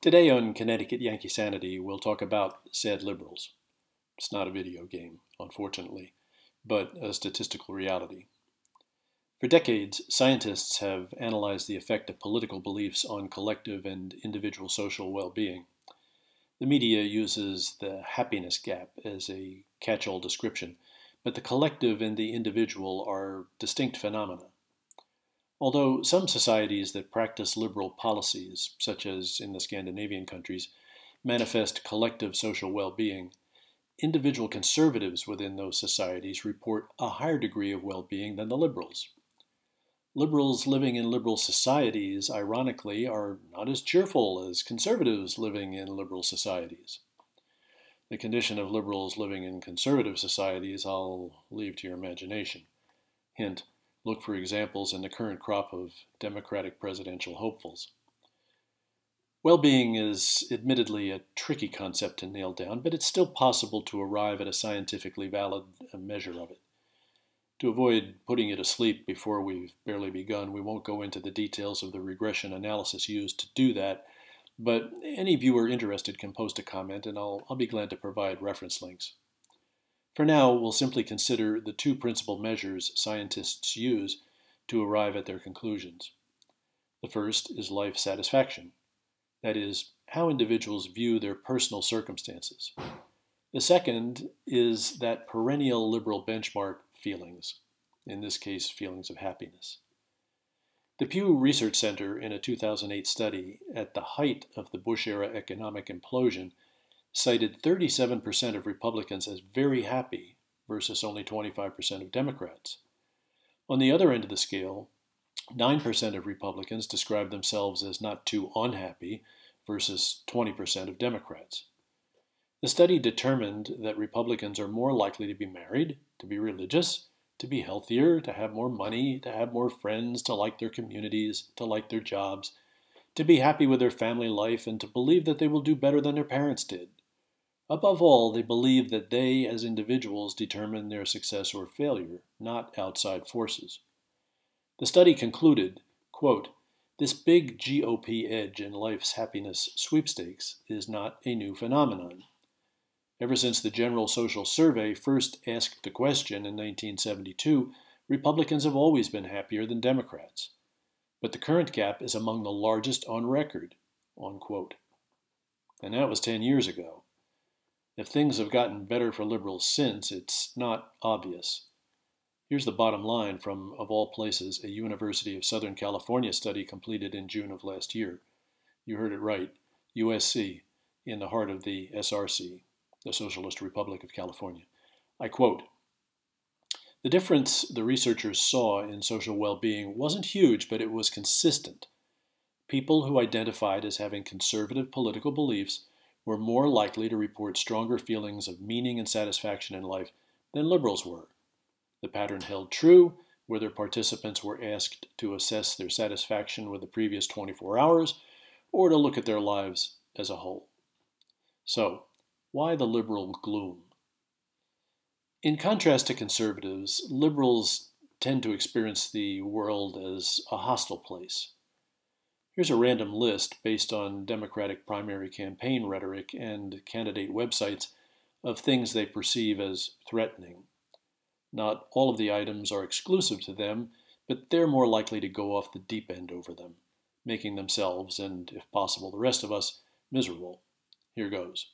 Today on Connecticut Yankee Sanity, we'll talk about sad liberals. It's not a video game, unfortunately, but a statistical reality. For decades, scientists have analyzed the effect of political beliefs on collective and individual social well-being. The media uses the happiness gap as a catch-all description, but the collective and the individual are distinct phenomena. Although some societies that practice liberal policies, such as in the Scandinavian countries, manifest collective social well-being, individual conservatives within those societies report a higher degree of well-being than the liberals. Liberals living in liberal societies, ironically, are not as cheerful as conservatives living in liberal societies. The condition of liberals living in conservative societies I'll leave to your imagination. Hint, look for examples in the current crop of Democratic presidential hopefuls. Well-being is admittedly a tricky concept to nail down, but it's still possible to arrive at a scientifically valid measure of it. To avoid putting you to sleep before we've barely begun, we won't go into the details of the regression analysis used to do that, but any viewer interested can post a comment and I'll be glad to provide reference links. For now, we'll simply consider the two principal measures scientists use to arrive at their conclusions. The first is life satisfaction, that is, how individuals view their personal circumstances. The second is that perennial liberal benchmark, feelings, in this case, feelings of happiness. The Pew Research Center, in a 2008 study at the height of the Bush-era economic implosion, cited 37% of Republicans as very happy versus only 25% of Democrats. On the other end of the scale, 9% of Republicans described themselves as not too unhappy versus 20% of Democrats. The study determined that Republicans are more likely to be married, to be religious, to be healthier, to have more money, to have more friends, to like their communities, to like their jobs, to be happy with their family life, and to believe that they will do better than their parents did. Above all, they believe that they, as individuals, determine their success or failure, not outside forces. The study concluded, quote, "This big GOP edge in life's happiness sweepstakes is not a new phenomenon. Ever since the General Social Survey first asked the question in 1972, Republicans have always been happier than Democrats. But the current gap is among the largest on record," unquote. And that was 10 years ago. If things have gotten better for liberals since, it's not obvious. Here's the bottom line from, of all places, a University of Southern California study completed in June of last year. You heard it right, USC, in the heart of the SRC, the Socialist Republic of California. I quote, "The difference the researchers saw in social well-being wasn't huge, but it was consistent. People who identified as having conservative political beliefs were more likely to report stronger feelings of meaning and satisfaction in life than liberals were. The pattern held true, whether participants were asked to assess their satisfaction with the previous 24 hours or to look at their lives as a whole." So, why the liberal gloom? In contrast to conservatives, liberals tend to experience the world as a hostile place. Here's a random list based on Democratic primary campaign rhetoric and candidate websites of things they perceive as threatening. Not all of the items are exclusive to them, but they're more likely to go off the deep end over them, making themselves, and if possible the rest of us, miserable. Here goes.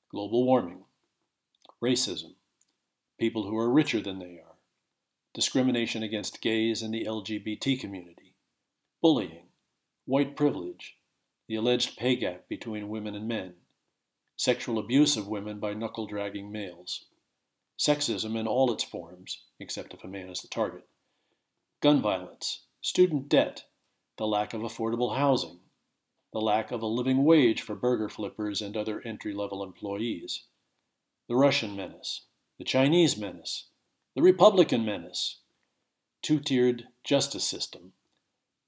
Global warming, racism, people who are richer than they are, discrimination against gays and the LGBT community, bullying, white privilege, the alleged pay gap between women and men, sexual abuse of women by knuckle-dragging males, sexism in all its forms, except if a man is the target, gun violence, student debt, the lack of affordable housing, the lack of a living wage for burger flippers and other entry-level employees, the Russian menace, the Chinese menace, the Republican menace, two-tiered justice system,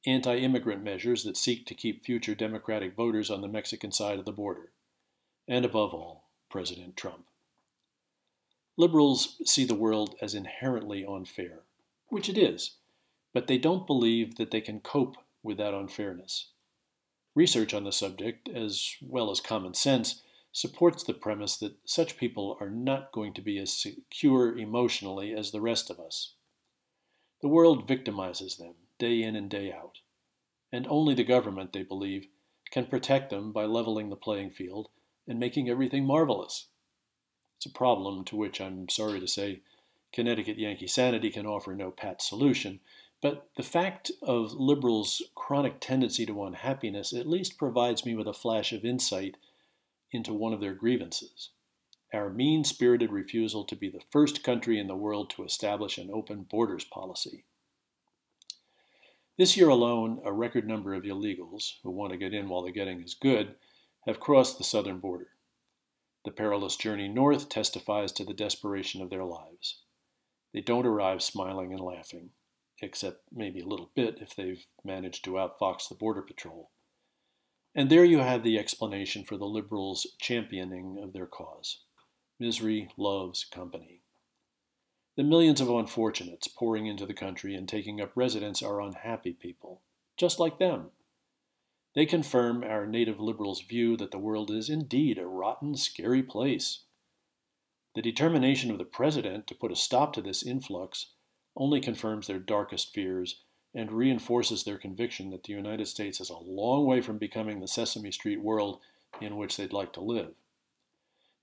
anti-immigrant measures that seek to keep future Democratic voters on the Mexican side of the border, and above all, President Trump. Liberals see the world as inherently unfair, which it is, but they don't believe that they can cope with that unfairness. Research on the subject, as well as common sense, supports the premise that such people are not going to be as secure emotionally as the rest of us. The world victimizes them day in and day out, and only the government, they believe, can protect them by leveling the playing field and making everything marvelous. It's a problem to which, I'm sorry to say, Connecticut Yankee sanity can offer no pat solution, but the fact of liberals' chronic tendency to unhappiness at least provides me with a flash of insight into one of their grievances: our mean-spirited refusal to be the first country in the world to establish an open borders policy. This year alone, a record number of illegals, who want to get in while the getting is good, have crossed the southern border. The perilous journey north testifies to the desperation of their lives. They don't arrive smiling and laughing, except maybe a little bit if they've managed to outfox the Border Patrol. And there you have the explanation for the liberals' championing of their cause. Misery loves company. The millions of unfortunates pouring into the country and taking up residence are unhappy people, just like them. They confirm our native liberals' view that the world is indeed a rotten, scary place. The determination of the president to put a stop to this influx only confirms their darkest fears and reinforces their conviction that the United States is a long way from becoming the Sesame Street world in which they'd like to live.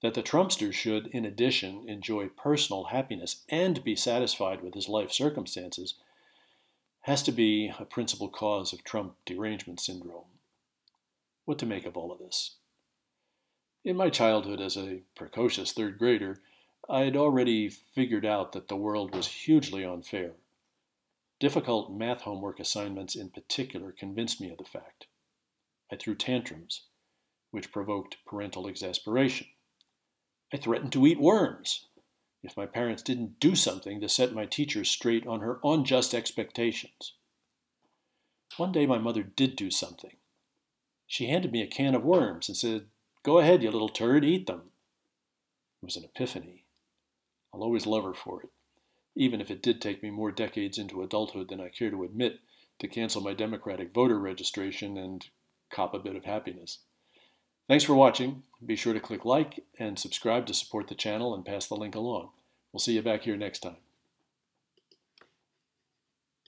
That the Trumpster should, in addition, enjoy personal happiness and be satisfied with his life circumstances has to be a principal cause of Trump derangement syndrome. What to make of all of this? In my childhood as a precocious third grader, I had already figured out that the world was hugely unfair. Difficult math homework assignments in particular convinced me of the fact. I threw tantrums, which provoked parental exasperation. I threatened to eat worms if my parents didn't do something to set my teacher straight on her unjust expectations. One day my mother did do something. She handed me a can of worms and said, "Go ahead, you little turd, eat them." It was an epiphany. I'll always love her for it, even if it did take me more decades into adulthood than I care to admit to cancel my Democratic voter registration and cop a bit of happiness. Thanks for watching. Be sure to click like and subscribe to support the channel and pass the link along. We'll see you back here next time.